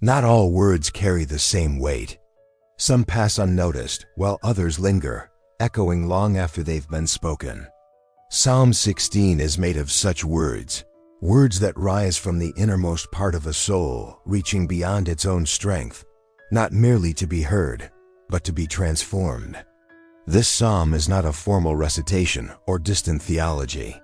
Not all words carry the same weight. Some pass unnoticed, while others linger, echoing long after they've been spoken. Psalm 16 is made of such words, words that rise from the innermost part of a soul, reaching beyond its own strength, not merely to be heard, but to be transformed. This psalm is not a formal recitation or distant theology.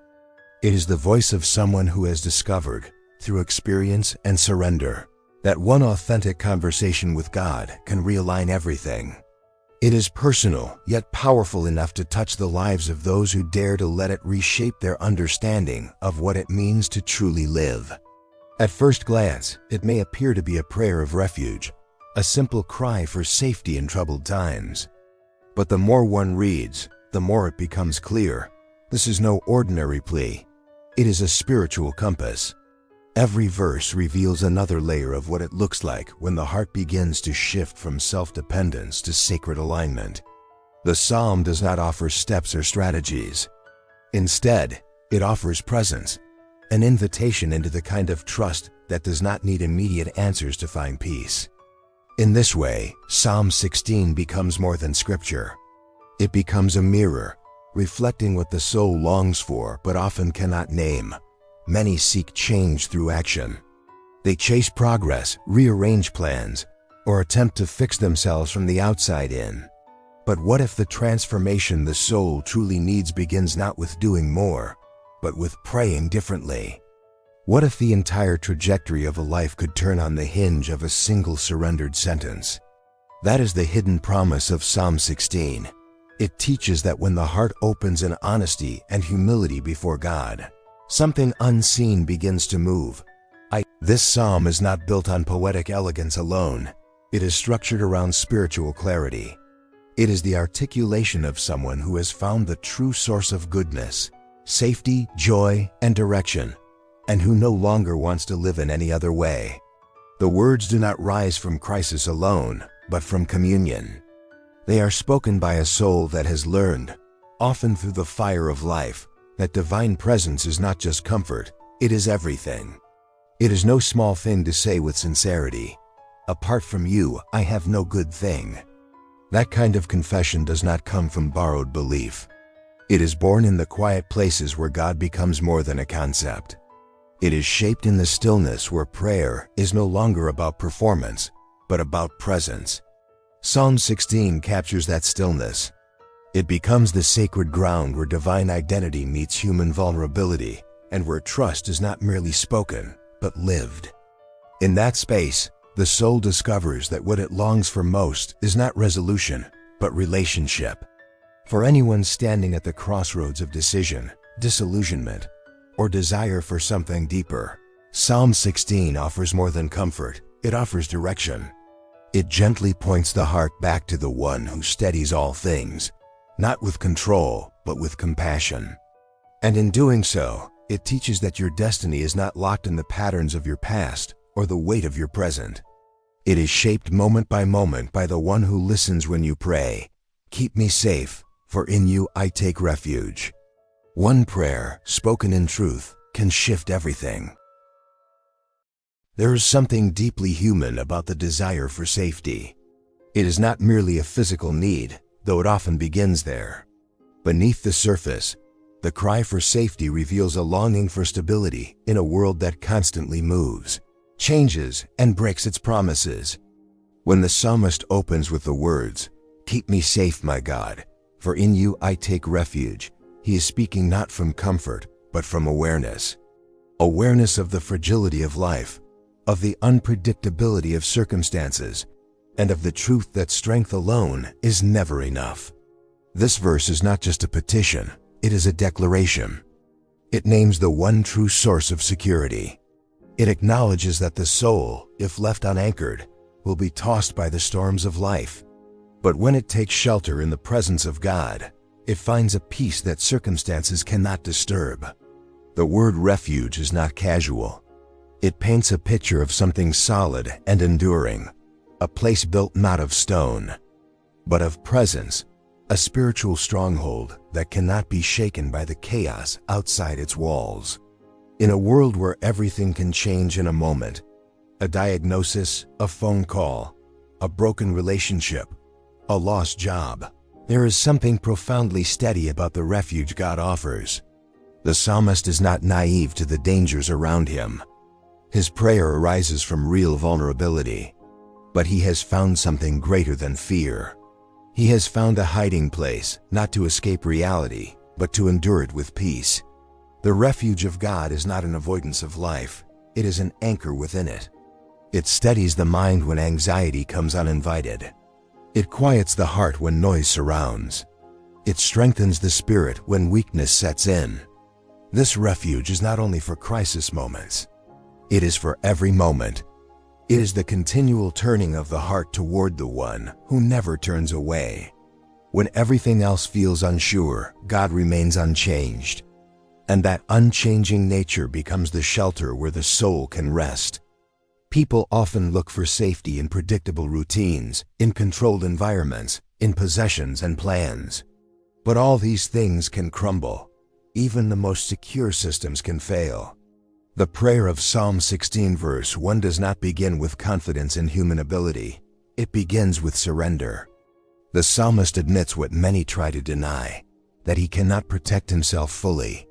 It is the voice of someone who has discovered, through experience and surrender, that one authentic conversation with God can realign everything. It is personal, yet powerful enough to touch the lives of those who dare to let it reshape their understanding of what it means to truly live. At first glance, it may appear to be a prayer of refuge, a simple cry for safety in troubled times. But the more one reads, the more it becomes clear. This is no ordinary plea. It is a spiritual compass. Every verse reveals another layer of what it looks like when the heart begins to shift from self-dependence to sacred alignment. The psalm does not offer steps or strategies. Instead, it offers presence, an invitation into the kind of trust that does not need immediate answers to find peace. In this way, Psalm 16 becomes more than scripture. It becomes a mirror, reflecting what the soul longs for but often cannot name. Many seek change through action. They chase progress, rearrange plans, or attempt to fix themselves from the outside in. But what if the transformation the soul truly needs begins not with doing more, but with praying differently? What if the entire trajectory of a life could turn on the hinge of a single surrendered sentence? That is the hidden promise of Psalm 16. It teaches that when the heart opens in honesty and humility before God, something unseen begins to move. This psalm is not built on poetic elegance alone. It is structured around spiritual clarity. It is the articulation of someone who has found the true source of goodness, safety, joy, and direction, and who no longer wants to live in any other way. The words do not rise from crisis alone, but from communion. They are spoken by a soul that has learned, often through the fire of life, that divine presence is not just comfort, it is everything. It is no small thing to say with sincerity, "Apart from you, I have no good thing." That kind of confession does not come from borrowed belief. It is born in the quiet places where God becomes more than a concept. It is shaped in the stillness where prayer is no longer about performance, but about presence. Psalm 16 captures that stillness. It becomes the sacred ground where divine identity meets human vulnerability, and where trust is not merely spoken, but lived. In that space, the soul discovers that what it longs for most is not resolution, but relationship. For anyone standing at the crossroads of decision, disillusionment, or desire for something deeper, Psalm 16 offers more than comfort, it offers direction. It gently points the heart back to the one who steadies all things, not with control, but with compassion. And in doing so, it teaches that your destiny is not locked in the patterns of your past or the weight of your present. It is shaped moment by the one who listens when you pray, "Keep me safe, for in you I take refuge." One prayer, spoken in truth, can shift everything. There is something deeply human about the desire for safety. It is not merely a physical need, though it often begins there. Beneath the surface, the cry for safety reveals a longing for stability in a world that constantly moves, changes, and breaks its promises. When the psalmist opens with the words, "Keep me safe, my God, for in you I take refuge," he is speaking not from comfort, but from awareness. Awareness of the fragility of life, of the unpredictability of circumstances, and of the truth that strength alone is never enough. This verse is not just a petition, it is a declaration. It names the one true source of security. It acknowledges that the soul, if left unanchored, will be tossed by the storms of life. But when it takes shelter in the presence of God, it finds a peace that circumstances cannot disturb. The word refuge is not casual. It paints a picture of something solid and enduring, a place built not of stone, but of presence, a spiritual stronghold that cannot be shaken by the chaos outside its walls. In a world where everything can change in a moment, A diagnosis, a phone call, a broken relationship, a lost job. There is something profoundly steady about the refuge God offers. The psalmist is not naive to the dangers around him. His prayer arises from real vulnerability. But he has found something greater than fear. He has found a hiding place, not to escape reality, but to endure it with peace. The refuge of God is not an avoidance of life. It is an anchor within it. It steadies the mind when anxiety comes uninvited. It quiets the heart when noise surrounds. It strengthens the spirit when weakness sets in. This refuge is not only for crisis moments. It is for every moment. It is the continual turning of the heart toward the one who never turns away. When everything else feels unsure, God remains unchanged. And that unchanging nature becomes the shelter where the soul can rest. People often look for safety in predictable routines, in controlled environments, in possessions and plans. But all these things can crumble. Even the most secure systems can fail. The prayer of Psalm 16 verse 1 does not begin with confidence in human ability. It begins with surrender. The psalmist admits what many try to deny, that he cannot protect himself fully,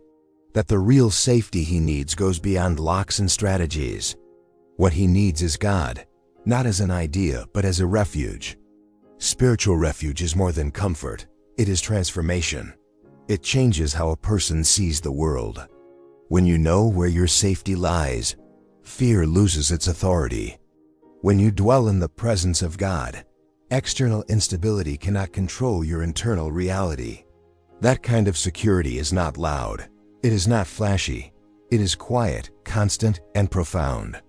that the real safety he needs goes beyond locks and strategies. What he needs is God, not as an idea, but as a refuge. Spiritual refuge is more than comfort. It is transformation. It changes how a person sees the world. When you know where your safety lies, fear loses its authority. When you dwell in the presence of God, external instability cannot control your internal reality. That kind of security is not loud. It is not flashy. It is quiet, constant, and profound.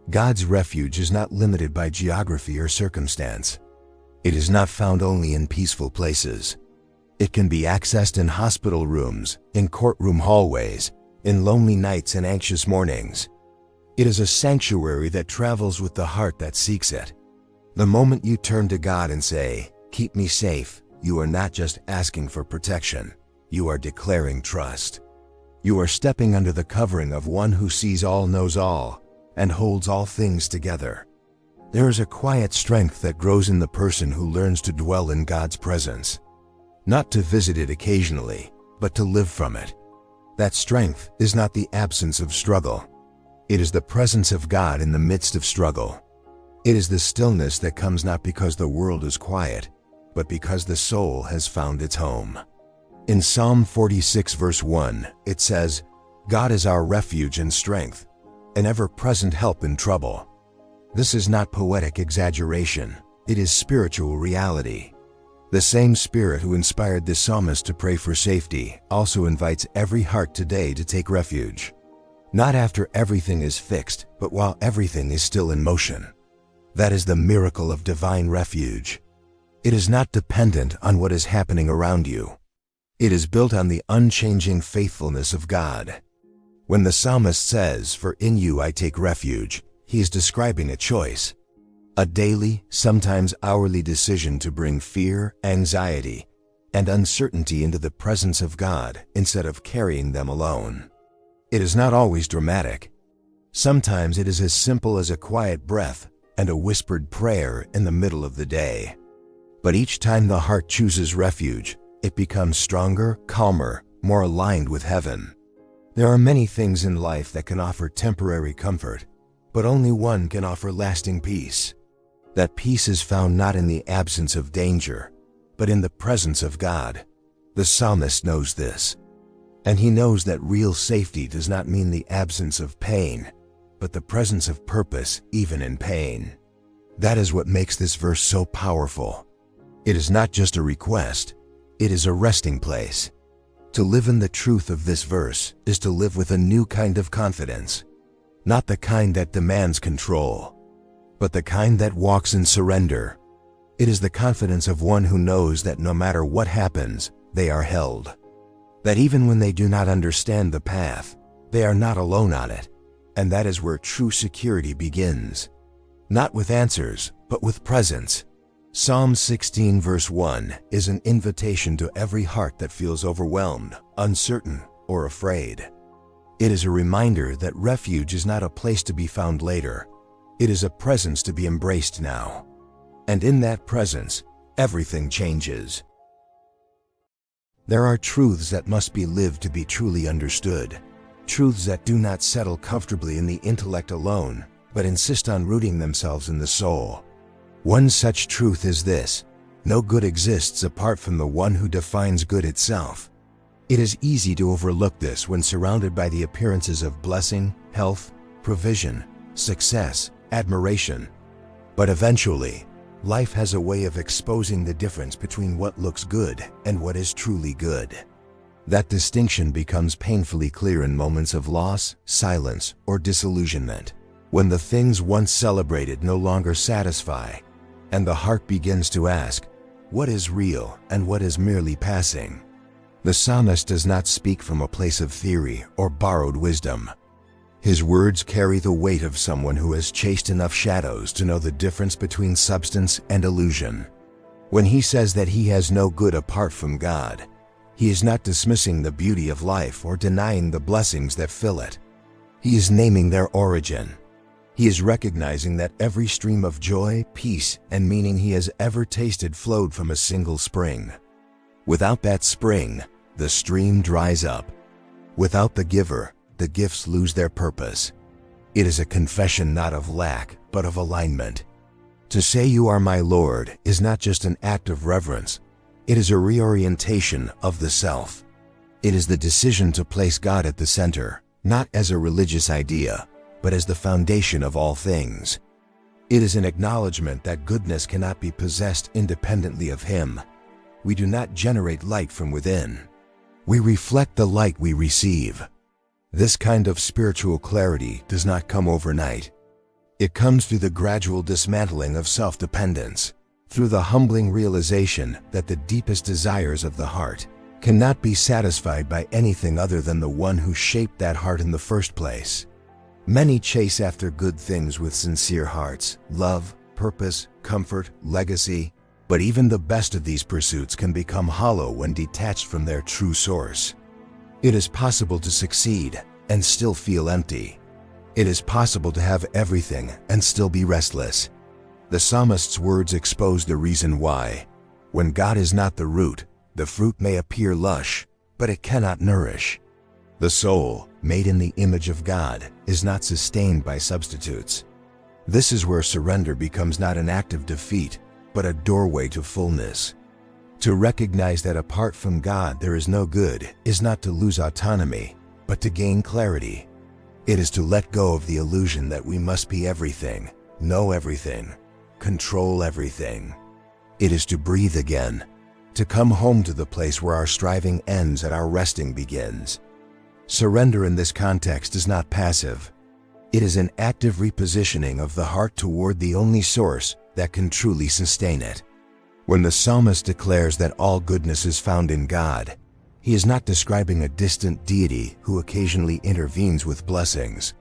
God's refuge is not limited by geography or circumstance. It is not found only in peaceful places. It can be accessed in hospital rooms, in courtroom hallways, in lonely nights and anxious mornings. It is a sanctuary that travels with the heart that seeks it. The moment you turn to God and say, "Keep me safe," you are not just asking for protection. You are declaring trust. You are stepping under the covering of one who sees all, knows all, and holds all things together. There is a quiet strength that grows in the person who learns to dwell in God's presence. Not to visit it occasionally, but to live from it. That strength is not the absence of struggle. It is the presence of God in the midst of struggle. It is the stillness that comes not because the world is quiet, but because the soul has found its home. In Psalm 46 verse 1, it says, "God is our refuge and strength, an ever-present help in trouble." This is not poetic exaggeration. It is spiritual reality. The same Spirit who inspired the psalmist to pray for safety also invites every heart today to take refuge. Not after everything is fixed, but while everything is still in motion. That is the miracle of divine refuge. It is not dependent on what is happening around you. It is built on the unchanging faithfulness of God. When the psalmist says, "For in you I take refuge," he is describing a choice. A daily, sometimes hourly decision to bring fear, anxiety, and uncertainty into the presence of God instead of carrying them alone. It is not always dramatic. Sometimes it is as simple as a quiet breath and a whispered prayer in the middle of the day. But each time the heart chooses refuge, it becomes stronger, calmer, more aligned with heaven. There are many things in life that can offer temporary comfort, but only one can offer lasting peace. That peace is found not in the absence of danger, but in the presence of God. The psalmist knows this. And he knows that real safety does not mean the absence of pain, but the presence of purpose even in pain. That is what makes this verse so powerful. It is not just a request, it is a resting place. To live in the truth of this verse is to live with a new kind of confidence, not the kind that demands control, but the kind that walks in surrender. It is the confidence of one who knows that no matter what happens, they are held. That even when they do not understand the path, they are not alone on it. And that is where true security begins. Not with answers, but with presence. Psalm 16 verse 1 is an invitation to every heart that feels overwhelmed, uncertain, or afraid. It is a reminder that refuge is not a place to be found later. It is a presence to be embraced now. And in that presence, everything changes. There are truths that must be lived to be truly understood. Truths that do not settle comfortably in the intellect alone, but insist on rooting themselves in the soul. One such truth is this: no good exists apart from the one who defines good itself. It is easy to overlook this when surrounded by the appearances of blessing, health, provision, success, admiration. But eventually, life has a way of exposing the difference between what looks good and what is truly good. That distinction becomes painfully clear in moments of loss, silence, or disillusionment, when the things once celebrated no longer satisfy, and the heart begins to ask, what is real and what is merely passing? The psalmist does not speak from a place of theory or borrowed wisdom. His words carry the weight of someone who has chased enough shadows to know the difference between substance and illusion. When he says that he has no good apart from God, he is not dismissing the beauty of life or denying the blessings that fill it. He is naming their origin. He is recognizing that every stream of joy, peace, and meaning he has ever tasted flowed from a single spring. Without that spring, the stream dries up. Without the giver, the gifts lose their purpose. It is a confession not of lack, but of alignment. To say you are my Lord is not just an act of reverence. It is a reorientation of the self. It is the decision to place God at the center, not as a religious idea, but as the foundation of all things. It is an acknowledgement that goodness cannot be possessed independently of Him. We do not generate light from within. We reflect the light we receive. This kind of spiritual clarity does not come overnight. It comes through the gradual dismantling of self-dependence, through the humbling realization that the deepest desires of the heart cannot be satisfied by anything other than the one who shaped that heart in the first place. Many chase after good things with sincere hearts: love, purpose, comfort, legacy. But even the best of these pursuits can become hollow when detached from their true source. It is possible to succeed and still feel empty. It is possible to have everything and still be restless. The psalmist's words expose the reason why. When God is not the root, the fruit may appear lush, but it cannot nourish. The soul, made in the image of God, is not sustained by substitutes. This is where surrender becomes not an act of defeat, but a doorway to fullness. To recognize that apart from God there is no good is not to lose autonomy, but to gain clarity. It is to let go of the illusion that we must be everything, know everything, control everything. It is to breathe again, to come home to the place where our striving ends and our resting begins. Surrender in this context is not passive. It is an active repositioning of the heart toward the only source that can truly sustain it. When the psalmist declares that all goodness is found in God, he is not describing a distant deity who occasionally intervenes with blessings.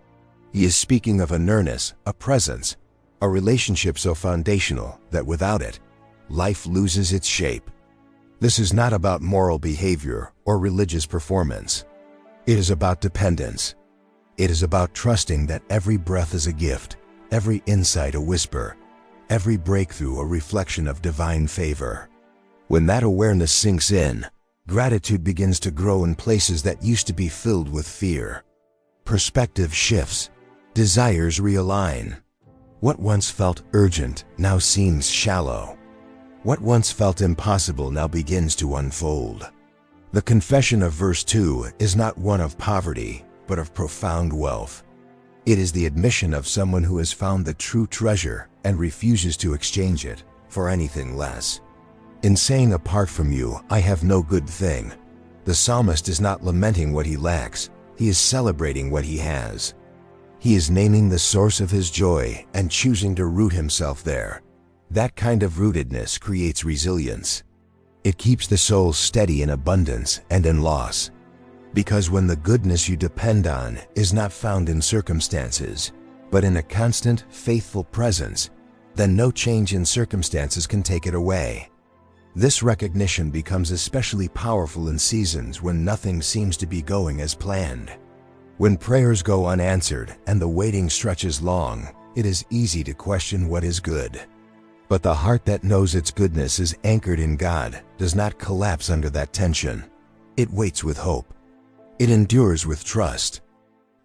He is speaking of a nearness, a presence, a relationship so foundational that without it, life loses its shape. This is not about moral behavior or religious performance. It is about dependence. It is about trusting that every breath is a gift, every insight a whisper, every breakthrough a reflection of divine favor. When that awareness sinks in, gratitude begins to grow in places that used to be filled with fear. Perspective shifts, desires realign. What once felt urgent now seems shallow. What once felt impossible now begins to unfold. The confession of verse 2 is not one of poverty, but of profound wealth. It is the admission of someone who has found the true treasure and refuses to exchange it for anything less. In saying, apart from you, I have no good thing, the psalmist is not lamenting what he lacks, he is celebrating what he has. He is naming the source of his joy and choosing to root himself there. That kind of rootedness creates resilience. It keeps the soul steady in abundance and in loss. Because when the goodness you depend on is not found in circumstances, but in a constant, faithful presence, then no change in circumstances can take it away. This recognition becomes especially powerful in seasons when nothing seems to be going as planned. When prayers go unanswered and the waiting stretches long, it is easy to question what is good. But the heart that knows its goodness is anchored in God does not collapse under that tension. It waits with hope. It endures with trust.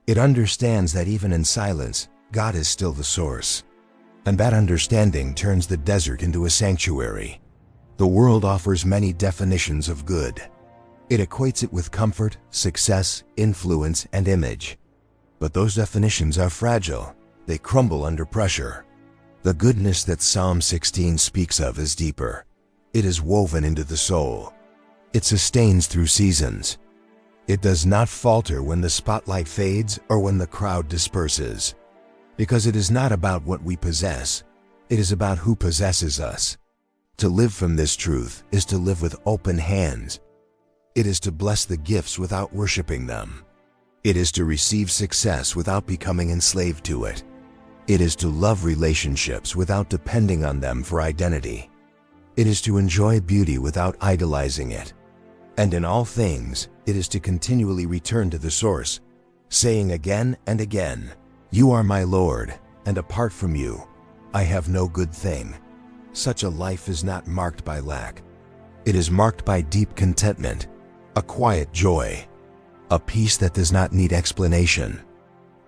It understands that even in silence, God is still the source. And that understanding turns the desert into a sanctuary. The world offers many definitions of good. It equates it with comfort, success, influence, and image. But those definitions are fragile. They crumble under pressure. The goodness that Psalm 16 speaks of is deeper. It is woven into the soul. It sustains through seasons. It does not falter when the spotlight fades or when the crowd disperses. Because it is not about what we possess. It is about who possesses us. To live from this truth is to live with open hands. It is to bless the gifts without worshiping them. It is to receive success without becoming enslaved to it. It is to love relationships without depending on them for identity. It is to enjoy beauty without idolizing it. And in all things, it is to continually return to the source, saying again and again, "You are my Lord, and apart from you, I have no good thing." Such a life is not marked by lack. It is marked by deep contentment, a quiet joy, a peace that does not need explanation.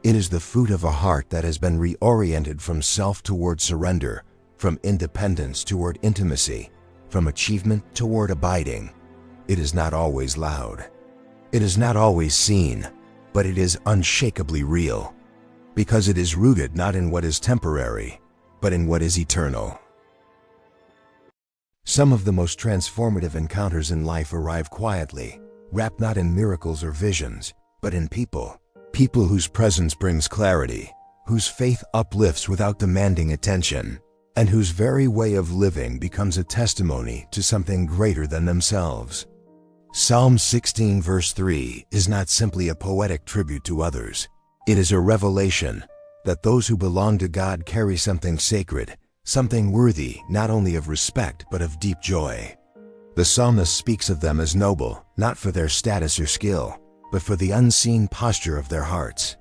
It is the fruit of a heart that has been reoriented from self toward surrender, from independence toward intimacy, from achievement toward abiding. It is not always loud. It is not always seen, but it is unshakably real, because it is rooted not in what is temporary, but in what is eternal. Some of the most transformative encounters in life arrive quietly, wrapped not in miracles or visions, but in people. People whose presence brings clarity, whose faith uplifts without demanding attention, and whose very way of living becomes a testimony to something greater than themselves. Psalm 16 verse 3 is not simply a poetic tribute to others. It is a revelation that those who belong to God carry something sacred, something worthy not only of respect but of deep joy. The psalmist speaks of them as noble, not for their status or skill, but for the unseen posture of their hearts.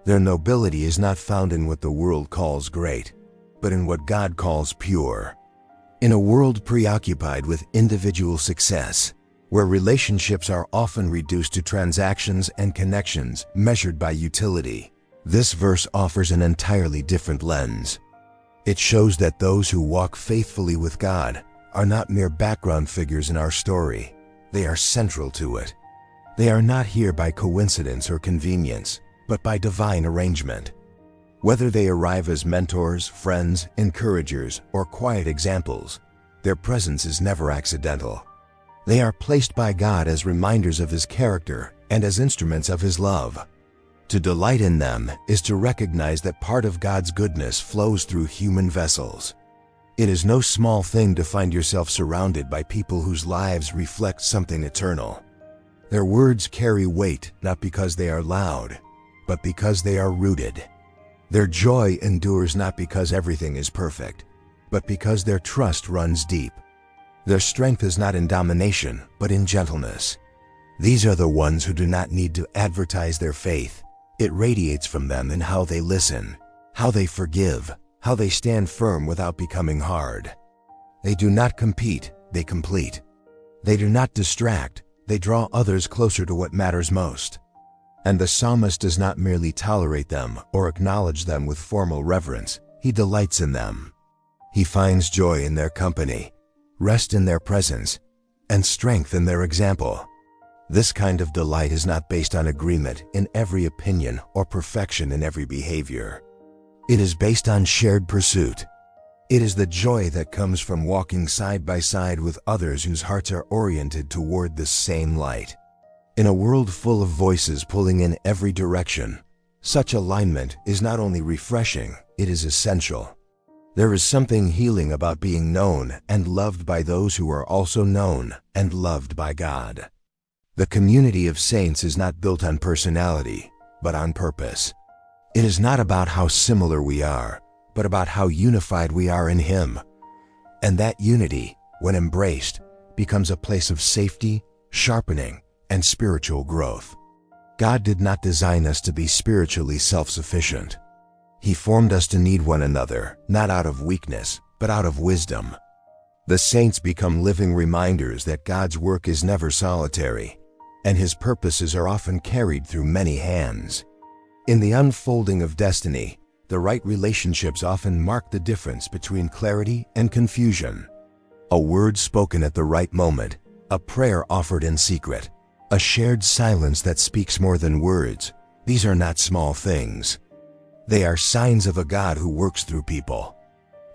Their nobility is not found in what the world calls great, but in what God calls pure. In a world preoccupied with individual success, where relationships are often reduced to transactions and connections measured by utility, this verse offers an entirely different lens. It shows that those who walk faithfully with God are not mere background figures in our story. They are central to it. They are not here by coincidence or convenience, but by divine arrangement. Whether they arrive as mentors, friends, encouragers, or quiet examples, their presence is never accidental. They are placed by God as reminders of His character and as instruments of His love. To delight in them is to recognize that part of God's goodness flows through human vessels. It is no small thing to find yourself surrounded by people whose lives reflect something eternal. Their words carry weight not because they are loud, but because they are rooted. Their joy endures not because everything is perfect, but because their trust runs deep. Their strength is not in domination, but in gentleness. These are the ones who do not need to advertise their faith. It radiates from them in how they listen, how they forgive, how they stand firm without becoming hard. They do not compete, they complete. They do not distract, they draw others closer to what matters most. And the psalmist does not merely tolerate them or acknowledge them with formal reverence. He delights in them. He finds joy in their company, rest in their presence, and strength in their example. This kind of delight is not based on agreement in every opinion or perfection in every behavior. It is based on shared pursuit. It is the joy that comes from walking side by side with others whose hearts are oriented toward this same light. In a world full of voices pulling in every direction, such alignment is not only refreshing, it is essential. There is something healing about being known and loved by those who are also known and loved by God. The community of saints is not built on personality, but on purpose. It is not about how similar we are, but about how unified we are in Him. And that unity, when embraced, becomes a place of safety, sharpening, and spiritual growth. God did not design us to be spiritually self-sufficient. He formed us to need one another, not out of weakness, but out of wisdom. The saints become living reminders that God's work is never solitary, and His purposes are often carried through many hands. In the unfolding of destiny, the right relationships often mark the difference between clarity and confusion. A word spoken at the right moment, a prayer offered in secret, a shared silence that speaks more than words. These are not small things. They are signs of a God who works through people.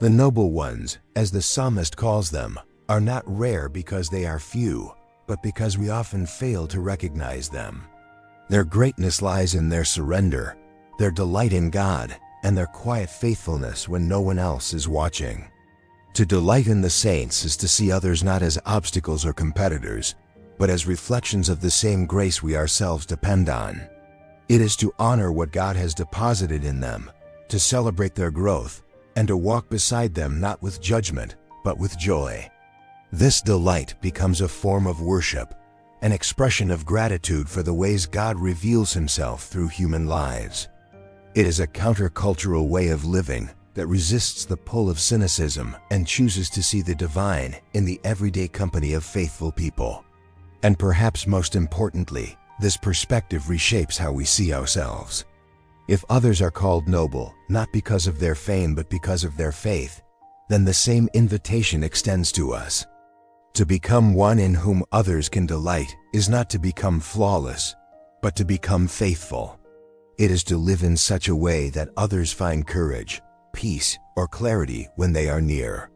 The noble ones, as the psalmist calls them, are not rare because they are few, but because we often fail to recognize them. Their greatness lies in their surrender, their delight in God, and their quiet faithfulness when no one else is watching. To delight in the saints is to see others not as obstacles or competitors, but as reflections of the same grace we ourselves depend on. It is to honor what God has deposited in them, to celebrate their growth, and to walk beside them not with judgment, but with joy. This delight becomes a form of worship, an expression of gratitude for the ways God reveals Himself through human lives. It is a countercultural way of living that resists the pull of cynicism and chooses to see the divine in the everyday company of faithful people. And perhaps most importantly, this perspective reshapes how we see ourselves. If others are called noble, not because of their fame but because of their faith, then the same invitation extends to us. To become one in whom others can delight is not to become flawless, but to become faithful. It is to live in such a way that others find courage, peace, or clarity when they are near.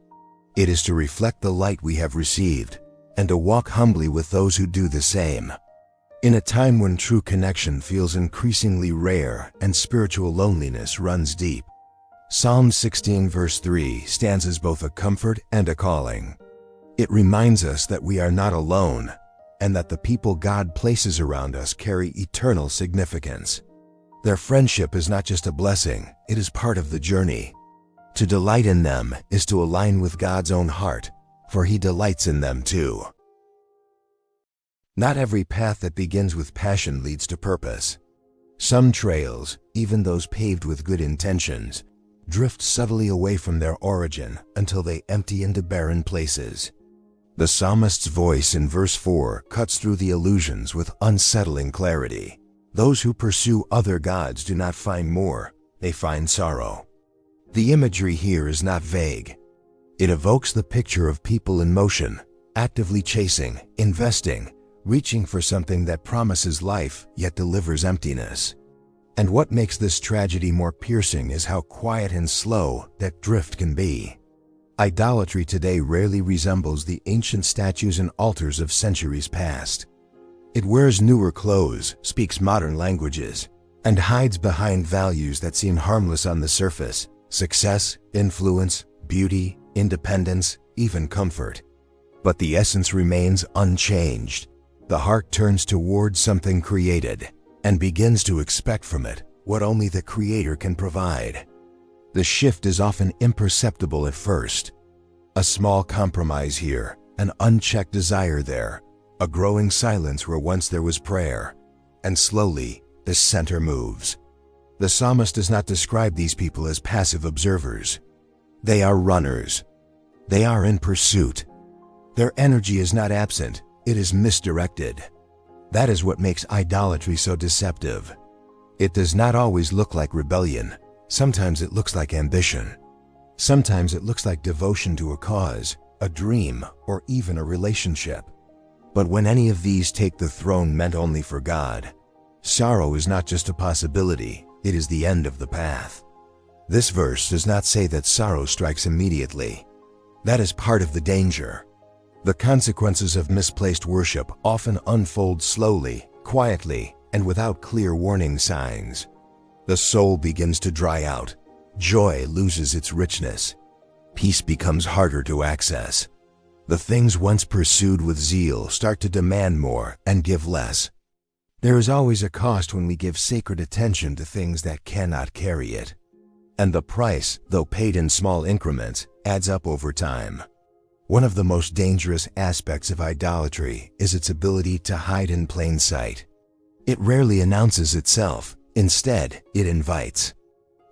It is to reflect the light we have received, and to walk humbly with those who do the same. In a time when true connection feels increasingly rare and spiritual loneliness runs deep, Psalm 16 verse 3 stands as both a comfort and a calling. It reminds us that we are not alone, and that the people God places around us carry eternal significance. Their friendship is not just a blessing, it is part of the journey. To delight in them is to align with God's own heart, for He delights in them too. Not every path that begins with passion leads to purpose. Some trails, even those paved with good intentions, drift subtly away from their origin until they empty into barren places. The psalmist's voice in verse 4 cuts through the illusions with unsettling clarity. Those who pursue other gods do not find more, they find sorrow. The imagery here is not vague. It evokes the picture of people in motion, actively chasing, investing, reaching for something that promises life yet delivers emptiness. And what makes this tragedy more piercing is how quiet and slow that drift can be. Idolatry today rarely resembles the ancient statues and altars of centuries past. It wears newer clothes, speaks modern languages, and hides behind values that seem harmless on the surface: success, influence, beauty, independence, even comfort. But the essence remains unchanged. The heart turns toward something created and begins to expect from it what only the Creator can provide. The shift is often imperceptible at first. A small compromise here, an unchecked desire there, a growing silence where once there was prayer, and slowly the center moves. The psalmist does not describe these people as passive observers. They are runners. They are in pursuit. Their energy is not absent, it is misdirected. That is what makes idolatry so deceptive. It does not always look like rebellion. Sometimes it looks like ambition. Sometimes it looks like devotion to a cause, a dream, or even a relationship. But when any of these take the throne meant only for God, sorrow is not just a possibility, it is the end of the path. This verse does not say that sorrow strikes immediately. That is part of the danger. The consequences of misplaced worship often unfold slowly, quietly, and without clear warning signs. The soul begins to dry out. Joy loses its richness. Peace becomes harder to access. The things once pursued with zeal start to demand more and give less. There is always a cost when we give sacred attention to things that cannot carry it. And the price, though paid in small increments, adds up over time. One of the most dangerous aspects of idolatry is its ability to hide in plain sight. It rarely announces itself. Instead, it invites.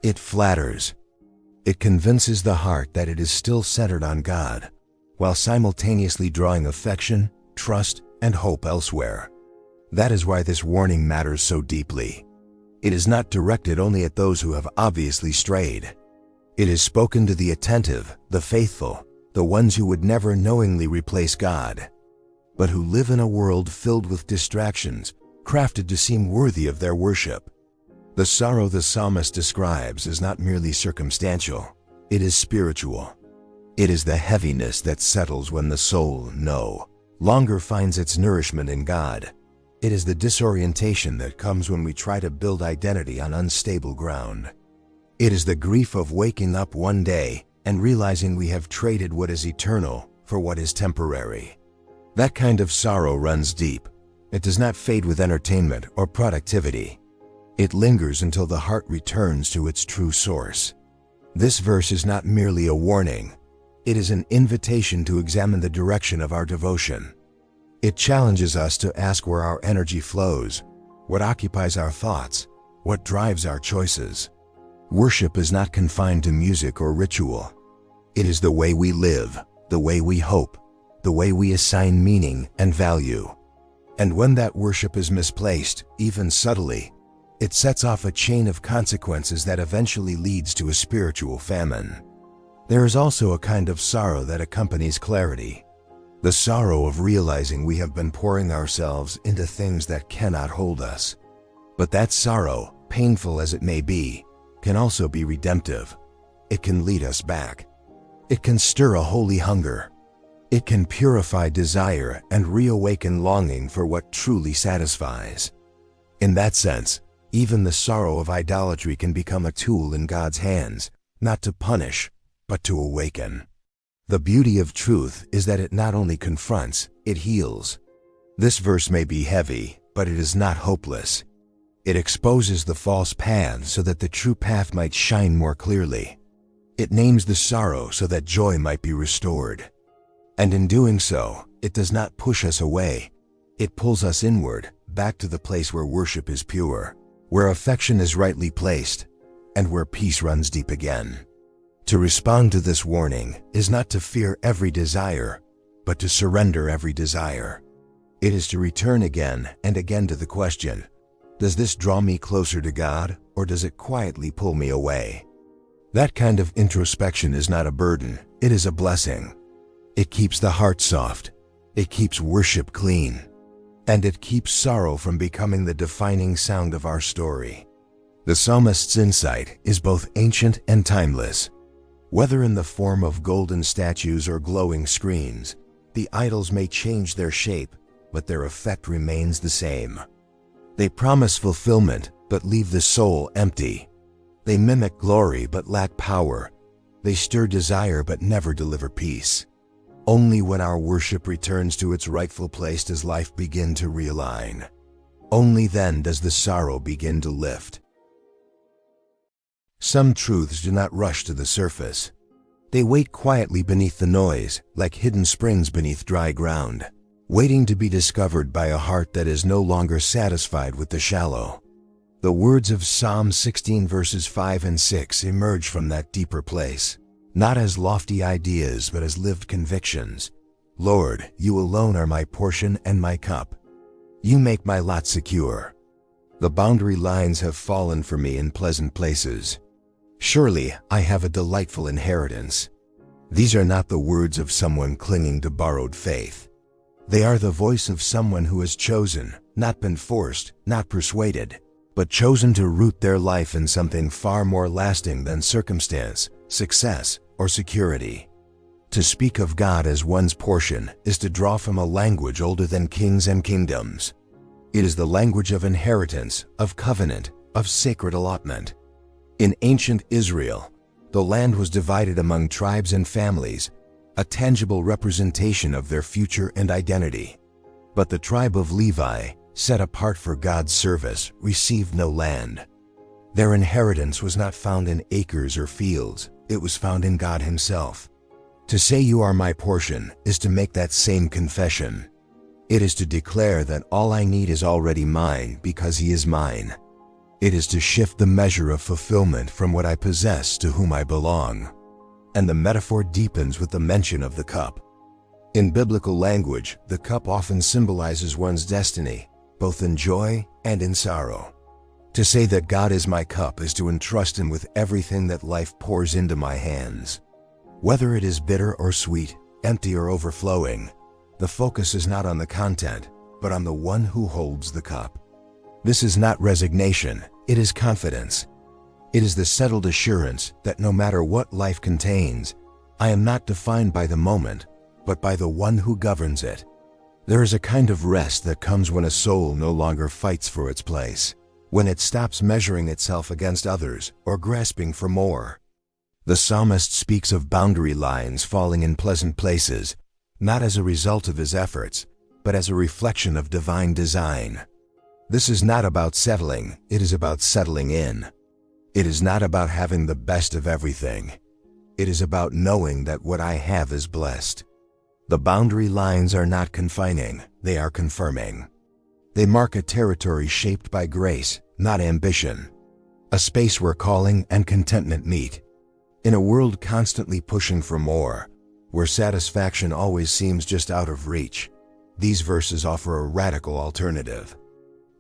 It flatters. It convinces the heart that it is still centered on God, while simultaneously drawing affection, trust, and hope elsewhere. That is why this warning matters so deeply. It is not directed only at those who have obviously strayed. It is spoken to the attentive, the faithful, the ones who would never knowingly replace God, but who live in a world filled with distractions, crafted to seem worthy of their worship. The sorrow the psalmist describes is not merely circumstantial, it is spiritual. It is the heaviness that settles when the soul no longer finds its nourishment in God. It is the disorientation that comes when we try to build identity on unstable ground. It is the grief of waking up one day and realizing we have traded what is eternal for what is temporary. That kind of sorrow runs deep. It does not fade with entertainment or productivity. It lingers until the heart returns to its true source. This verse is not merely a warning. It is an invitation to examine the direction of our devotion. It challenges us to ask where our energy flows, what occupies our thoughts, what drives our choices. Worship is not confined to music or ritual. It is the way we live, the way we hope, the way we assign meaning and value. And when that worship is misplaced, even subtly, it sets off a chain of consequences that eventually leads to a spiritual famine. There is also a kind of sorrow that accompanies clarity. The sorrow of realizing we have been pouring ourselves into things that cannot hold us. But that sorrow, painful as it may be, can also be redemptive. It can lead us back. It can stir a holy hunger. It can purify desire and reawaken longing for what truly satisfies. In that sense, even the sorrow of idolatry can become a tool in God's hands, not to punish, but to awaken. The beauty of truth is that it not only confronts, it heals. This verse may be heavy, but it is not hopeless. It exposes the false paths so that the true path might shine more clearly. It names the sorrow so that joy might be restored. And in doing so, it does not push us away. It pulls us inward, back to the place where worship is pure, where affection is rightly placed, and where peace runs deep again. To respond to this warning is not to fear every desire, but to surrender every desire. It is to return again and again to the question, does this draw me closer to God, or does it quietly pull me away? That kind of introspection is not a burden, it is a blessing. It keeps the heart soft, it keeps worship clean, and it keeps sorrow from becoming the defining sound of our story. The psalmist's insight is both ancient and timeless. Whether in the form of golden statues or glowing screens, the idols may change their shape, but their effect remains the same. They promise fulfillment, but leave the soul empty. They mimic glory, but lack power. They stir desire, but never deliver peace. Only when our worship returns to its rightful place does life begin to realign. Only then does the sorrow begin to lift. Some truths do not rush to the surface. They wait quietly beneath the noise, like hidden springs beneath dry ground, waiting to be discovered by a heart that is no longer satisfied with the shallow. The words of Psalm 16 verses 5 and 6 emerge from that deeper place, not as lofty ideas but as lived convictions. Lord, you alone are my portion and my cup. You make my lot secure. The boundary lines have fallen for me in pleasant places. Surely I have a delightful inheritance. These are not the words of someone clinging to borrowed faith. They are the voice of someone who has chosen, not been forced, not persuaded, but chosen to root their life in something far more lasting than circumstance, success, or security. To speak of God as one's portion is to draw from a language older than kings and kingdoms. It is the language of inheritance, of covenant, of sacred allotment. In ancient Israel, the land was divided among tribes and families, a tangible representation of their future and identity. But the tribe of Levi, set apart for God's service, received no land. Their inheritance was not found in acres or fields, it was found in God Himself. To say you are my portion is to make that same confession. It is to declare that all I need is already mine because He is mine. It is to shift the measure of fulfillment from what I possess to whom I belong. And the metaphor deepens with the mention of the cup. In biblical language, the cup often symbolizes one's destiny, both in joy and in sorrow. To say that God is my cup is to entrust Him with everything that life pours into my hands. Whether it is bitter or sweet, empty or overflowing, the focus is not on the content, but on the one who holds the cup. This is not resignation, it is confidence. It is the settled assurance that no matter what life contains, I am not defined by the moment, but by the one who governs it. There is a kind of rest that comes when a soul no longer fights for its place, when it stops measuring itself against others or grasping for more. The psalmist speaks of boundary lines falling in pleasant places, not as a result of his efforts, but as a reflection of divine design. This is not about settling, it is about settling in. It is not about having the best of everything. It is about knowing that what I have is blessed. The boundary lines are not confining, they are confirming. They mark a territory shaped by grace, not ambition. A space where calling and contentment meet. In a world constantly pushing for more, where satisfaction always seems just out of reach, these verses offer a radical alternative.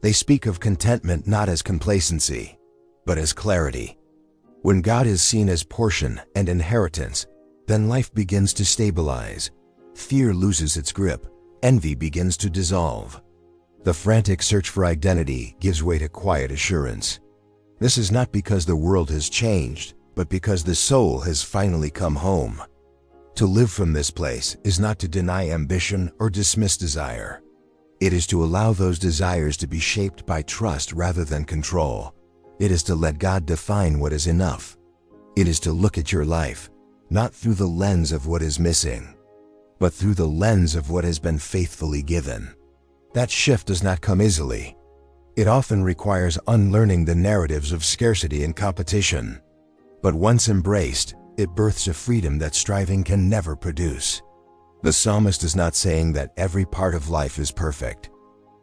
They speak of contentment not as complacency, but as clarity. When God is seen as portion and inheritance, then life begins to stabilize. Fear loses its grip, envy begins to dissolve. The frantic search for identity gives way to quiet assurance. This is not because the world has changed, but because the soul has finally come home. To live from this place is not to deny ambition or dismiss desire. It is to allow those desires to be shaped by trust rather than control. It is to let God define what is enough. It is to look at your life, not through the lens of what is missing, but through the lens of what has been faithfully given. That shift does not come easily. It often requires unlearning the narratives of scarcity and competition. But once embraced, it births a freedom that striving can never produce. The psalmist is not saying that every part of life is perfect.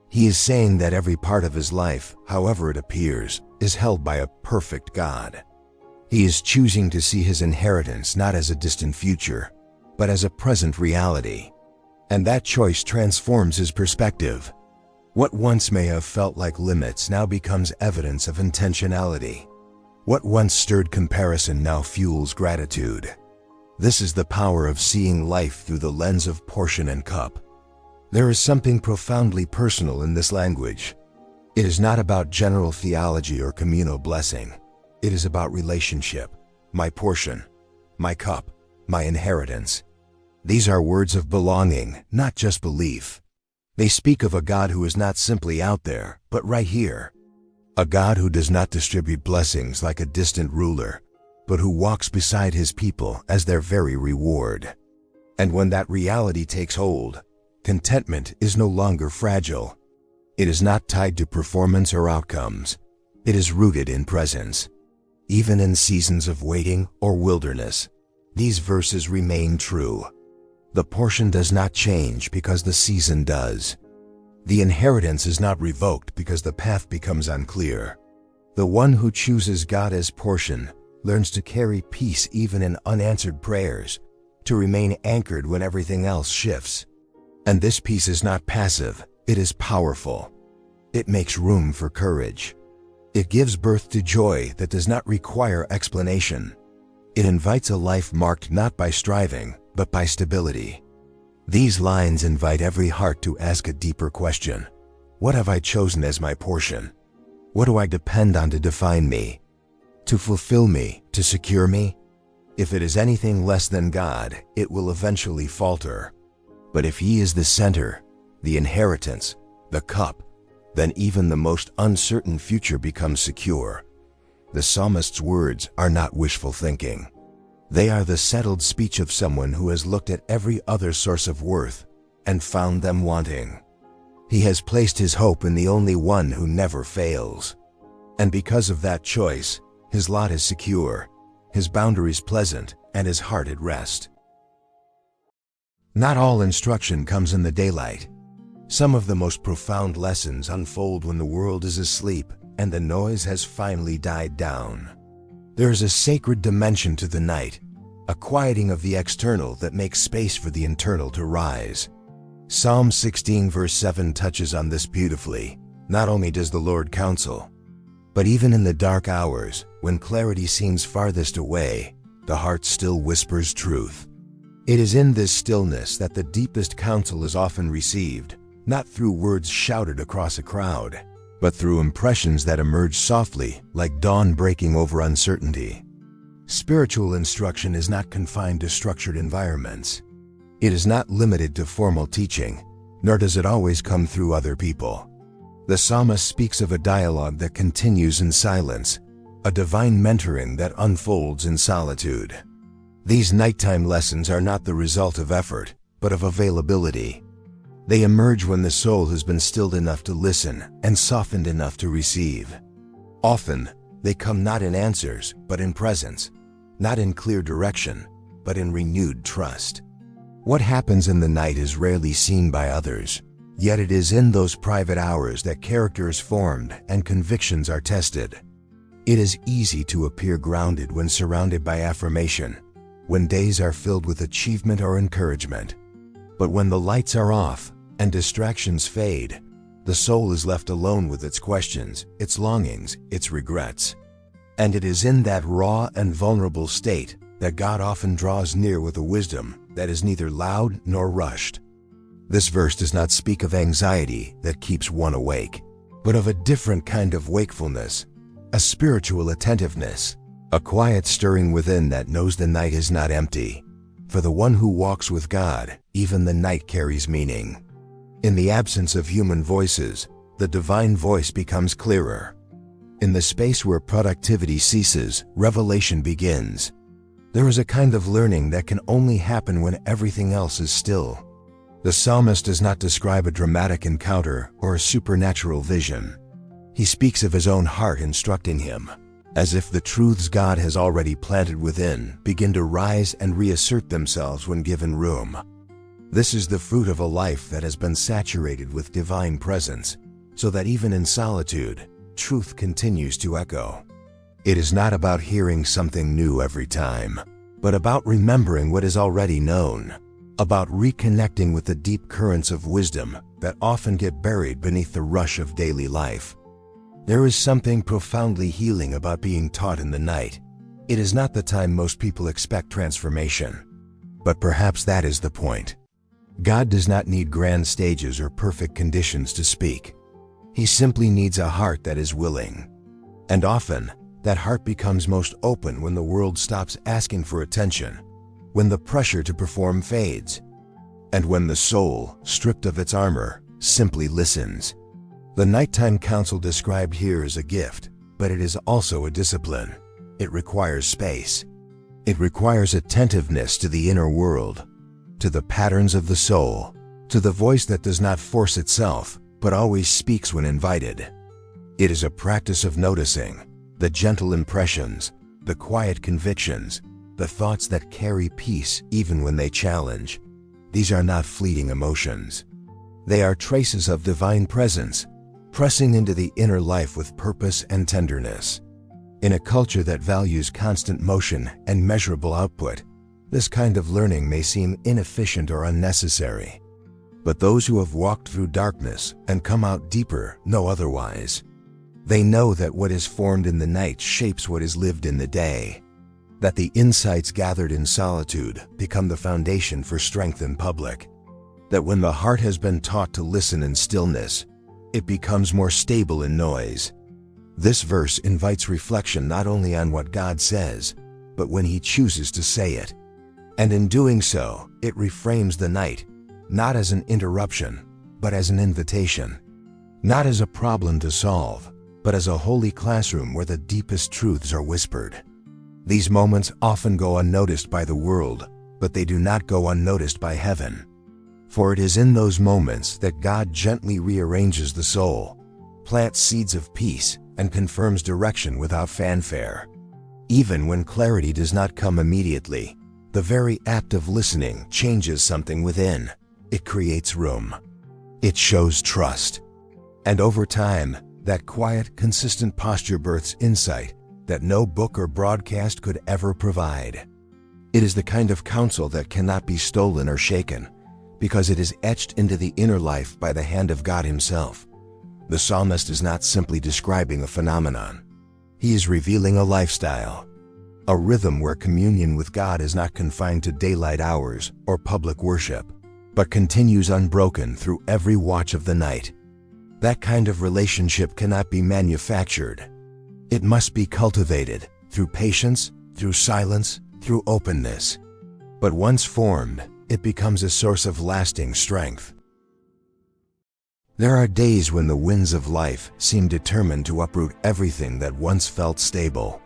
He is saying that every part of his life, however it appears, is held by a perfect God. He is choosing to see his inheritance not as a distant future, but as a present reality. And that choice transforms his perspective. What once may have felt like limits now becomes evidence of intentionality. What once stirred comparison now fuels gratitude. This is the power of seeing life through the lens of portion and cup. There is something profoundly personal in this language. It is not about general theology or communal blessing. It is about relationship, my portion, my cup, my inheritance. These are words of belonging, not just belief. They speak of a God who is not simply out there, but right here. A God who does not distribute blessings like a distant ruler, but who walks beside his people as their very reward. And when that reality takes hold, contentment is no longer fragile. It is not tied to performance or outcomes. It is rooted in presence. Even in seasons of waiting or wilderness, these verses remain true. The portion does not change because the season does. The inheritance is not revoked because the path becomes unclear. The one who chooses God as portion learns to carry peace even in unanswered prayers, to remain anchored when everything else shifts. And this peace is not passive, it is powerful. It makes room for courage. It gives birth to joy that does not require explanation. It invites a life marked not by striving, but by stability. These lines invite every heart to ask a deeper question. What have I chosen as my portion? What do I depend on to define me? To fulfill me, to secure me? If it is anything less than God, it will eventually falter. But if He is the center, the inheritance, the cup, then even the most uncertain future becomes secure. The psalmist's words are not wishful thinking. They are the settled speech of someone who has looked at every other source of worth and found them wanting. He has placed his hope in the only one who never fails. And because of that choice, his lot is secure, his boundaries pleasant, and his heart at rest. Not all instruction comes in the daylight. Some of the most profound lessons unfold when the world is asleep and the noise has finally died down. There is a sacred dimension to the night, a quieting of the external that makes space for the internal to rise. Psalm 16 verse 7 touches on this beautifully. Not only does the Lord counsel, but even in the dark hours, when clarity seems farthest away, the heart still whispers truth. It is in this stillness that the deepest counsel is often received, not through words shouted across a crowd, but through impressions that emerge softly, like dawn breaking over uncertainty. Spiritual instruction is not confined to structured environments. It is not limited to formal teaching, nor does it always come through other people. The psalmist speaks of a dialogue that continues in silence, a divine mentoring that unfolds in solitude. These nighttime lessons are not the result of effort, but of availability. They emerge when the soul has been stilled enough to listen and softened enough to receive. Often, they come not in answers, but in presence, not in clear direction, but in renewed trust. What happens in the night is rarely seen by others, yet it is in those private hours that character is formed and convictions are tested. It is easy to appear grounded when surrounded by affirmation, when days are filled with achievement or encouragement. But when the lights are off and distractions fade, the soul is left alone with its questions, its longings, its regrets. And it is in that raw and vulnerable state that God often draws near with a wisdom that is neither loud nor rushed. This verse does not speak of anxiety that keeps one awake, but of a different kind of wakefulness, a spiritual attentiveness, a quiet stirring within that knows the night is not empty. For the one who walks with God, even the night carries meaning. In the absence of human voices, the divine voice becomes clearer. In the space where productivity ceases, revelation begins. There is a kind of learning that can only happen when everything else is still. The psalmist does not describe a dramatic encounter or a supernatural vision. He speaks of his own heart instructing him, as if the truths God has already planted within begin to rise and reassert themselves when given room. This is the fruit of a life that has been saturated with divine presence, so that even in solitude, truth continues to echo. It is not about hearing something new every time, but about remembering what is already known, about reconnecting with the deep currents of wisdom that often get buried beneath the rush of daily life. There is something profoundly healing about being taught in the night. It is not the time most people expect transformation. But perhaps that is the point. God does not need grand stages or perfect conditions to speak. He simply needs a heart that is willing. And often, that heart becomes most open when the world stops asking for attention, when the pressure to perform fades, and when the soul, stripped of its armor, simply listens. The nighttime counsel described here is a gift, but it is also a discipline. It requires space. It requires attentiveness to the inner world, to the patterns of the soul, to the voice that does not force itself, but always speaks when invited. It is a practice of noticing the gentle impressions, the quiet convictions, the thoughts that carry peace even when they challenge. These are not fleeting emotions. They are traces of divine presence, pressing into the inner life with purpose and tenderness. In a culture that values constant motion and measurable output, this kind of learning may seem inefficient or unnecessary. But those who have walked through darkness and come out deeper know otherwise. They know that what is formed in the night shapes what is lived in the day, that the insights gathered in solitude become the foundation for strength in public, that when the heart has been taught to listen in stillness, it becomes more stable in noise. This verse invites reflection not only on what God says, but when He chooses to say it. And in doing so, it reframes the night, not as an interruption, but as an invitation. Not as a problem to solve, but as a holy classroom where the deepest truths are whispered. These moments often go unnoticed by the world, but they do not go unnoticed by heaven. For it is in those moments that God gently rearranges the soul, plants seeds of peace, and confirms direction without fanfare. Even when clarity does not come immediately, the very act of listening changes something within. It creates room. It shows trust. And over time, That quiet, consistent posture births insight that no book or broadcast could ever provide. It is the kind of counsel that cannot be stolen or shaken, because it is etched into the inner life by the hand of God Himself. The psalmist is not simply describing a phenomenon. He is revealing a lifestyle, a rhythm where communion with God is not confined to daylight hours or public worship, but continues unbroken through every watch of the night. That kind of relationship cannot be manufactured. It must be cultivated through patience, through silence, through openness. But once formed, it becomes a source of lasting strength. There are days when the winds of life seem determined to uproot everything that once felt stable.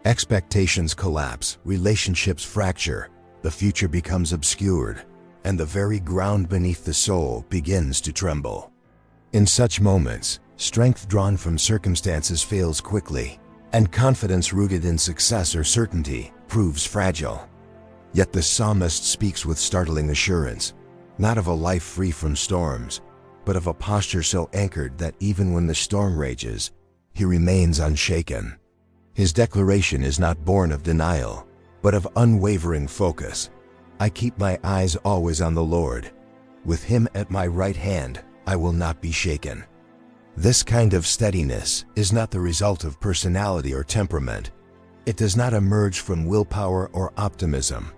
Expectations collapse, relationships fracture, the future becomes obscured, and the very ground beneath the soul begins to tremble. In such moments, strength drawn from circumstances fails quickly, and confidence rooted in success or certainty proves fragile. Yet the psalmist speaks with startling assurance, not of a life free from storms, but of a posture so anchored that even when the storm rages, he remains unshaken. His declaration is not born of denial, but of unwavering focus. I keep my eyes always on the Lord. With Him at my right hand, I will not be shaken. This kind of steadiness is not the result of personality or temperament. It does not emerge from willpower or optimism.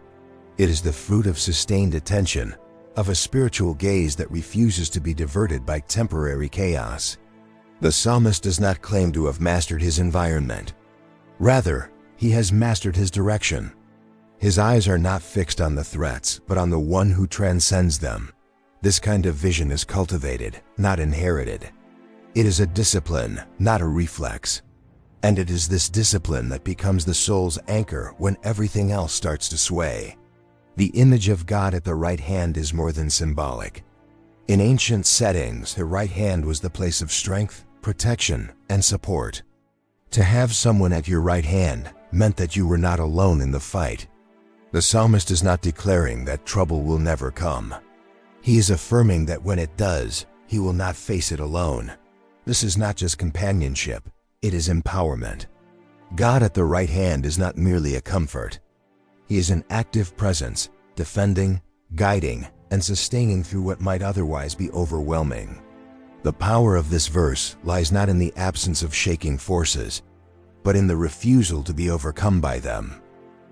It is the fruit of sustained attention, of a spiritual gaze that refuses to be diverted by temporary chaos. The psalmist does not claim to have mastered his environment. Rather, he has mastered his direction. His eyes are not fixed on the threats, but on the one who transcends them. This kind of vision is cultivated, not inherited. It is a discipline, not a reflex. And it is this discipline that becomes the soul's anchor when everything else starts to sway. The image of God at the right hand is more than symbolic. In ancient settings, the right hand was the place of strength, protection, and support. To have someone at your right hand meant that you were not alone in the fight. The psalmist is not declaring that trouble will never come. He is affirming that when it does, he will not face it alone. This is not just companionship, it is empowerment. God at the right hand is not merely a comfort. He is an active presence, defending, guiding, and sustaining through what might otherwise be overwhelming. The power of this verse lies not in the absence of shaking forces, but in the refusal to be overcome by them.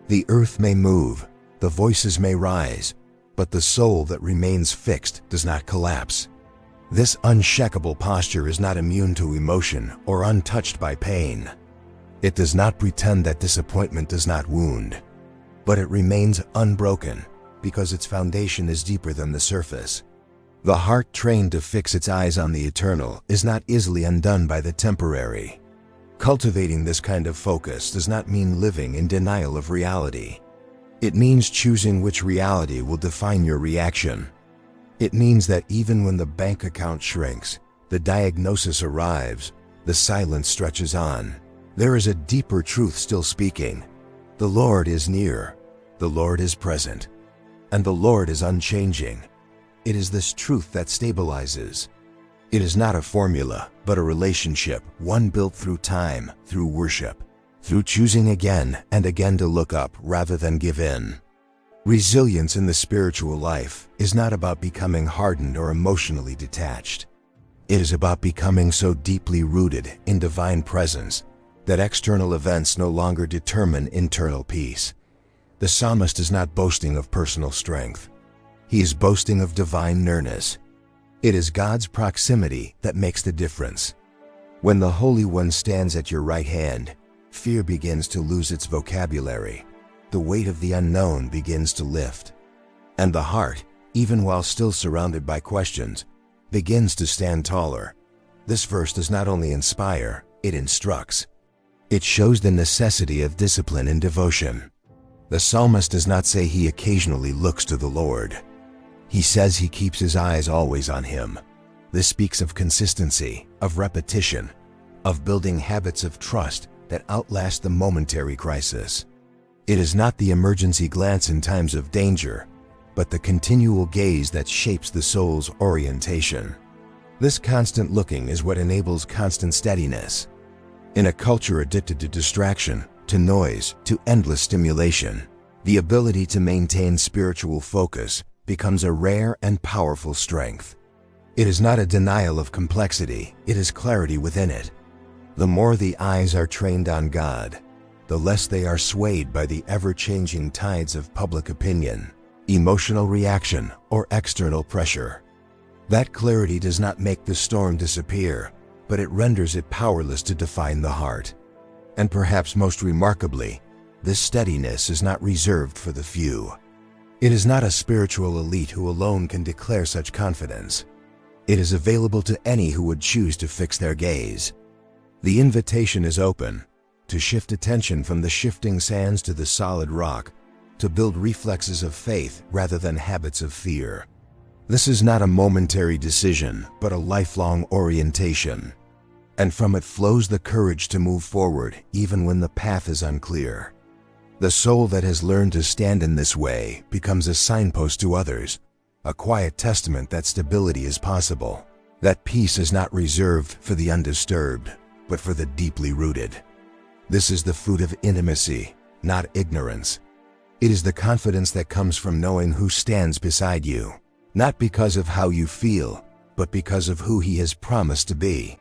The earth may move, the voices may rise, but the soul that remains fixed does not collapse. This unshakable posture is not immune to emotion or untouched by pain. It does not pretend that disappointment does not wound, but it remains unbroken because its foundation is deeper than the surface. The heart trained to fix its eyes on the eternal is not easily undone by the temporary. Cultivating this kind of focus does not mean living in denial of reality. It means choosing which reality will define your reaction. It means that even when the bank account shrinks, the diagnosis arrives, the silence stretches on, there is a deeper truth still speaking. The Lord is near, the Lord is present, and the Lord is unchanging. It is this truth that stabilizes. It is not a formula, but a relationship, one built through time, through worship, through choosing again and again to look up rather than give in. Resilience in the spiritual life is not about becoming hardened or emotionally detached. It is about becoming so deeply rooted in divine presence that external events no longer determine internal peace. The psalmist is not boasting of personal strength. He is boasting of divine nearness. It is God's proximity that makes the difference. When the Holy One stands at your right hand, fear begins to lose its vocabulary. The weight of the unknown begins to lift. And the heart, even while still surrounded by questions, begins to stand taller. This verse does not only inspire, it instructs. It shows the necessity of discipline and devotion. The psalmist does not say he occasionally looks to the Lord. He says he keeps his eyes always on Him. This speaks of consistency, of repetition, of building habits of trust that outlast the momentary crisis. It is not the emergency glance in times of danger, but the continual gaze that shapes the soul's orientation. This constant looking is what enables constant steadiness. In a culture addicted to distraction, to noise, to endless stimulation, the ability to maintain spiritual focus becomes a rare and powerful strength. It is not a denial of complexity, it is clarity within it. The more the eyes are trained on God, the less they are swayed by the ever-changing tides of public opinion, emotional reaction, or external pressure. That clarity does not make the storm disappear, but it renders it powerless to define the heart. And perhaps most remarkably, this steadiness is not reserved for the few. It is not a spiritual elite who alone can declare such confidence. It is available to any who would choose to fix their gaze. The invitation is open, to shift attention from the shifting sands to the solid rock, to build reflexes of faith rather than habits of fear. This is not a momentary decision, but a lifelong orientation. And from it flows the courage to move forward even when the path is unclear. The soul that has learned to stand in this way becomes a signpost to others, a quiet testament that stability is possible, that peace is not reserved for the undisturbed, but for the deeply rooted. This is the fruit of intimacy, not ignorance. It is the confidence that comes from knowing who stands beside you, not because of how you feel, but because of who He has promised to be.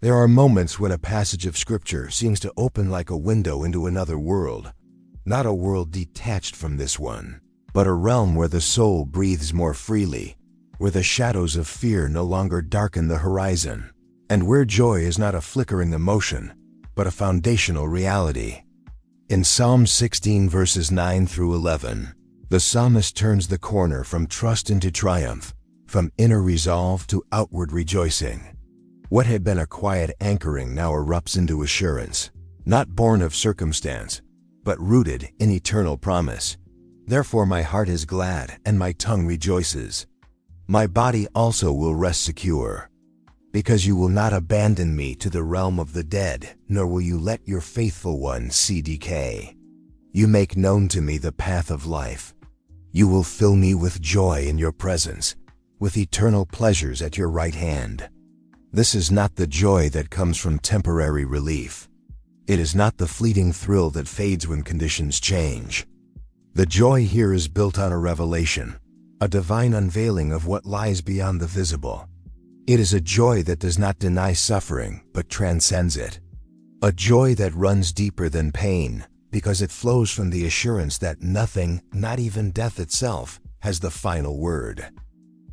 There are moments when a passage of Scripture seems to open like a window into another world, not a world detached from this one, but a realm where the soul breathes more freely, where the shadows of fear no longer darken the horizon, and where joy is not a flickering emotion, but a foundational reality. In Psalm 16 verses 9 through 11, the psalmist turns the corner from trust into triumph, from inner resolve to outward rejoicing. What had been a quiet anchoring now erupts into assurance, not born of circumstance, but rooted in eternal promise. Therefore my heart is glad and my tongue rejoices. My body also will rest secure, because you will not abandon me to the realm of the dead, nor will you let your faithful one see decay. You make known to me the path of life. You will fill me with joy in your presence, with eternal pleasures at your right hand. This is not the joy that comes from temporary relief. It is not the fleeting thrill that fades when conditions change. The joy here is built on a revelation, a divine unveiling of what lies beyond the visible. It is a joy that does not deny suffering, but transcends it. A joy that runs deeper than pain, because it flows from the assurance that nothing, not even death itself, has the final word.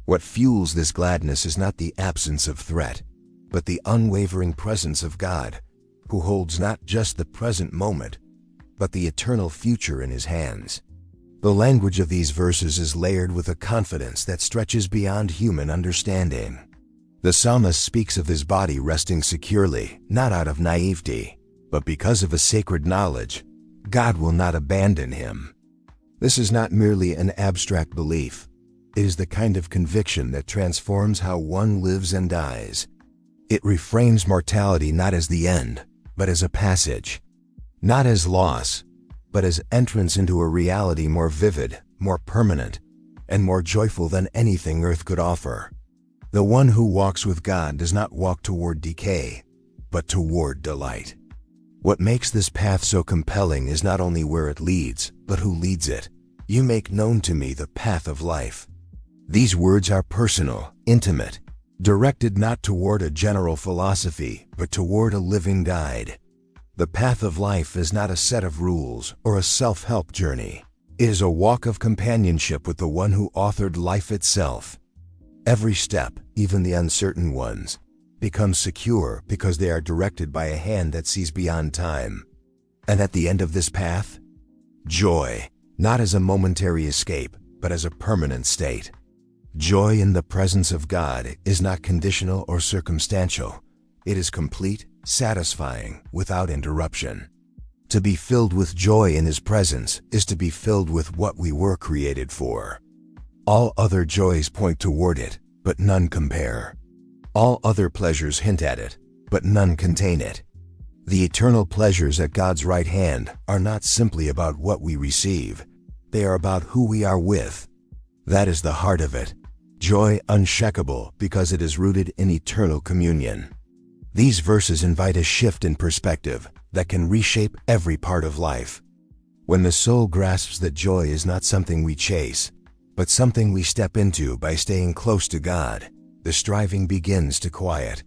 What fuels this gladness is not the absence of threat, but the unwavering presence of God, who holds not just the present moment, but the eternal future in His hands. The language of these verses is layered with a confidence that stretches beyond human understanding. The psalmist speaks of his body resting securely, not out of naivety, but because of a sacred knowledge. God will not abandon him. This is not merely an abstract belief. It is the kind of conviction that transforms how one lives and dies. It reframes mortality not as the end, but as a passage. Not as loss, but as entrance into a reality more vivid, more permanent, and more joyful than anything earth could offer. The one who walks with God does not walk toward decay, but toward delight. What makes this path so compelling is not only where it leads, but who leads it. You make known to me the path of life. These words are personal, intimate, directed not toward a general philosophy, but toward a living guide. The path of life is not a set of rules or a self-help journey. It is a walk of companionship with the one who authored life itself. Every step, even the uncertain ones, becomes secure because they are directed by a hand that sees beyond time. And at the end of this path, joy, not as a momentary escape, but as a permanent state. Joy in the presence of God is not conditional or circumstantial. It is complete, satisfying, without interruption. To be filled with joy in His presence is to be filled with what we were created for. All other joys point toward it, but none compare. All other pleasures hint at it, but none contain it. The eternal pleasures at God's right hand are not simply about what we receive. They are about who we are with. That is the heart of it. joy unshakable because it is rooted in eternal communion. These verses invite a shift in perspective that can reshape every part of life. When the soul grasps that joy is not something we chase, but something we step into by staying close to God, the striving begins to quiet.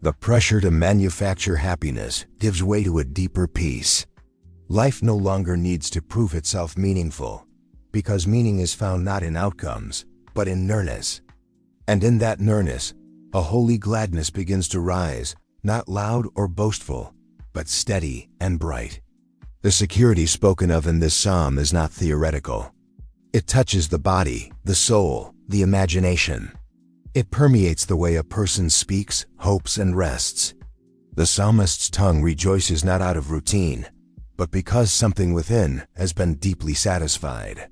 The pressure to manufacture happiness gives way to a deeper peace. Life no longer needs to prove itself meaningful, because meaning is found not in outcomes, but in nearness. And in that nearness, a holy gladness begins to rise, not loud or boastful, but steady and bright. The security spoken of in this psalm is not theoretical. It touches the body, the soul, the imagination. It permeates the way a person speaks, hopes, and rests. The psalmist's tongue rejoices not out of routine, but because something within has been deeply satisfied.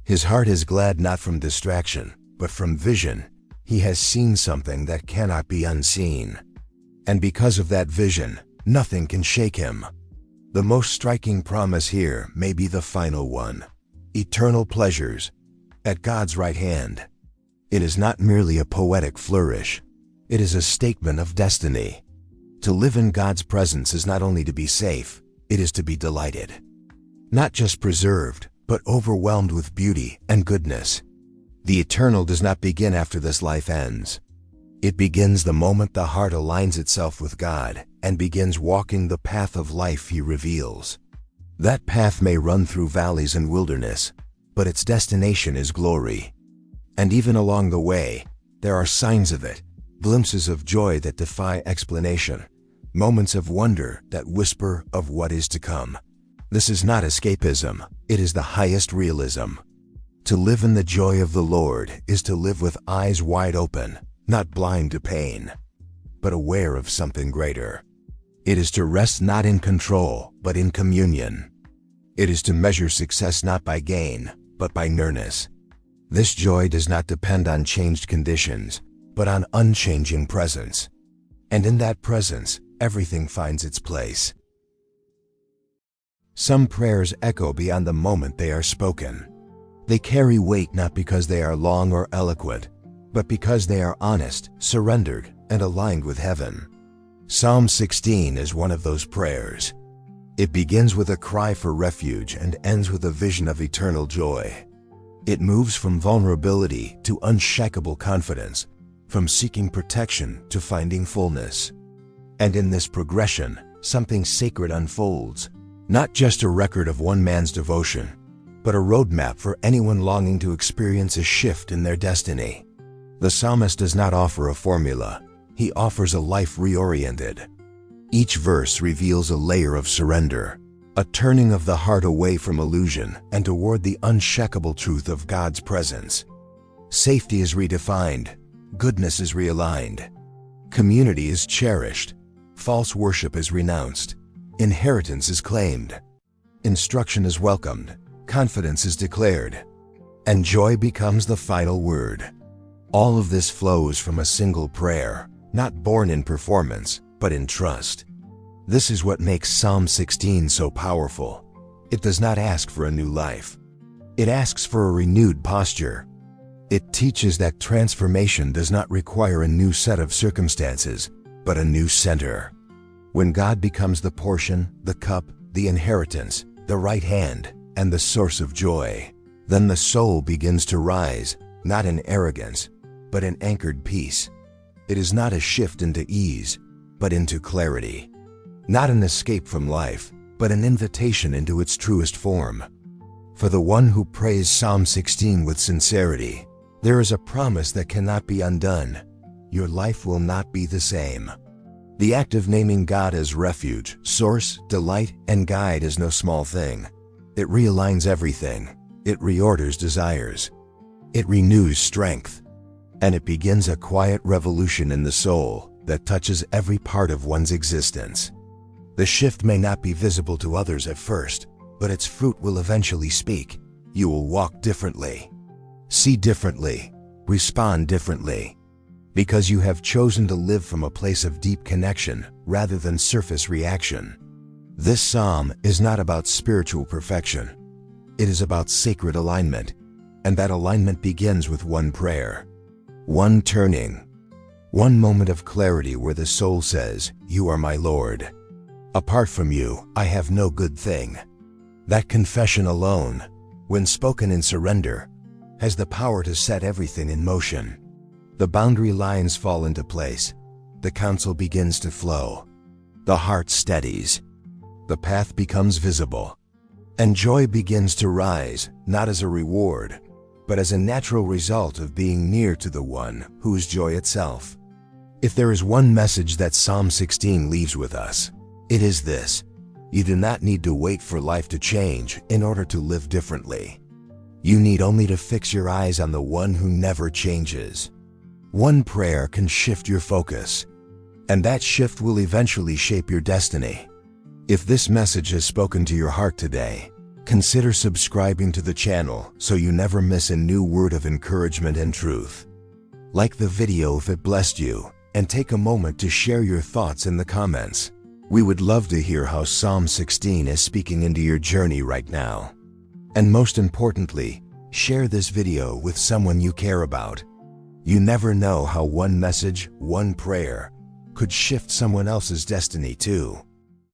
His heart is glad not from distraction, but from vision. He has seen something that cannot be unseen. And because of that vision, nothing can shake him. The most striking promise here may be the final one: eternal pleasures at God's right hand. It is not merely a poetic flourish. It is a statement of destiny. To live in God's presence is not only to be safe, it is to be delighted. Not just preserved, but overwhelmed with beauty and goodness. The eternal does not begin after this life ends. It begins the moment the heart aligns itself with God and begins walking the path of life He reveals. That path may run through valleys and wilderness, but its destination is glory. And even along the way, there are signs of it, glimpses of joy that defy explanation, moments of wonder that whisper of what is to come. This is not escapism, it is the highest realism. To live in the joy of the Lord is to live with eyes wide open, not blind to pain, but aware of something greater. It is to rest not in control, but in communion. It is to measure success not by gain, but by nearness. This joy does not depend on changed conditions, but on unchanging presence. And in that presence, everything finds its place. Some prayers echo beyond the moment they are spoken. They carry weight not because they are long or eloquent, but because they are honest, surrendered, and aligned with heaven. Psalm 16 is one of those prayers. It begins with a cry for refuge and ends with a vision of eternal joy. It moves from vulnerability to unshakable confidence, from seeking protection to finding fullness. And in this progression, something sacred unfolds, not just a record of one man's devotion, but a roadmap for anyone longing to experience a shift in their destiny. The psalmist does not offer a formula, he offers a life reoriented. Each verse reveals a layer of surrender, a turning of the heart away from illusion and toward the unshakable truth of God's presence. Safety is redefined, goodness is realigned, community is cherished, false worship is renounced, inheritance is claimed, instruction is welcomed, confidence is declared, and joy becomes the final word. All of this flows from a single prayer, not born in performance, but in trust. This is what makes Psalm 16 so powerful. It does not ask for a new life. It asks for a renewed posture. It teaches that transformation does not require a new set of circumstances, but a new center. When God becomes the portion, the cup, the inheritance, the right hand, and the source of joy, then the soul begins to rise, not in arrogance, but in anchored peace. It is not a shift into ease, but into clarity. Not an escape from life, but an invitation into its truest form. For the one who prays Psalm 16 with sincerity, there is a promise that cannot be undone. Your life will not be the same. The act of naming God as refuge, source, delight, and guide is no small thing. It realigns everything. It reorders desires. It renews strength. And it begins a quiet revolution in the soul that touches every part of one's existence. The shift may not be visible to others at first, but its fruit will eventually speak. You will walk differently, see differently, respond differently, because you have chosen to live from a place of deep connection rather than surface reaction. This psalm is not about spiritual perfection. It is about sacred alignment, and that alignment begins with one prayer. One turning. One moment of clarity where the soul says, "You are my Lord. Apart from you, I have no good thing." That confession alone, when spoken in surrender, has the power to set everything in motion. The boundary lines fall into place. The counsel begins to flow. The heart steadies. The path becomes visible. And joy begins to rise, not as a reward, but as a natural result of being near to the one who is joy itself. If there is one message that Psalm 16 leaves with us, it is this: you do not need to wait for life to change in order to live differently. You need only to fix your eyes on the one who never changes. One prayer can shift your focus, and that shift will eventually shape your destiny. If this message has spoken to your heart today, consider subscribing to the channel so you never miss a new word of encouragement and truth. Like the video if it blessed you, and take a moment to share your thoughts in the comments. We would love to hear how Psalm 16 is speaking into your journey right now. And most importantly, share this video with someone you care about. You never know how one message, one prayer, could shift someone else's destiny too.